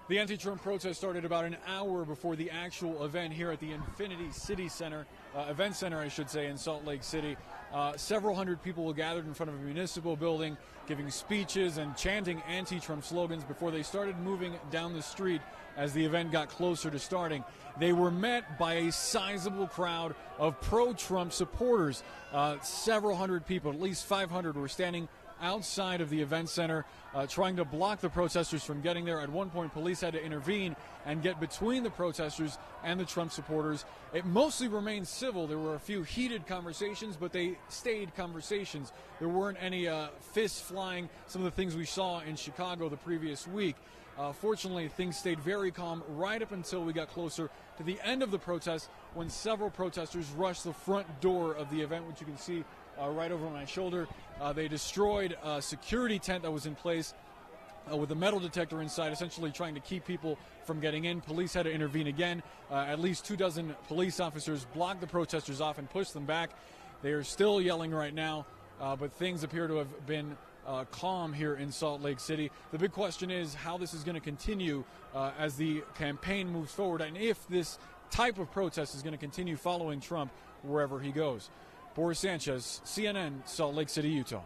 The anti-Trump protest started about an hour before the actual event here at the Infinity City Center, event center, I should say, in Salt Lake City. Several hundred people were gathered in front of a municipal building, giving speeches and chanting anti-Trump slogans before they started moving down the street as the event got closer to starting. They were met by a sizable crowd of pro-Trump supporters. Several hundred people, at least 500, were standing outside of the event center, trying to block the protesters from getting there. At one point, police had to intervene and get between the protesters and the Trump supporters. It mostly remained civil. There were a few heated conversations, but they stayed conversations. There weren't any fists flying, some of the things we saw in Chicago the previous week. Fortunately, things stayed very calm right up until we got closer to the end of the protest, when several protesters rushed the front door of the event, which you can see right over my shoulder. They destroyed a security tent that was in place with a metal detector inside, essentially trying to keep people from getting in. Police had to intervene again. At least 24 police officers blocked the protesters off and pushed them back. They are still yelling right now, but things appear to have been calm here in Salt Lake City. The big question is how this is going to continue as the campaign moves forward, and if this type of protest is going to continue following Trump wherever he goes. Boris Sanchez, CNN, Salt Lake City, Utah.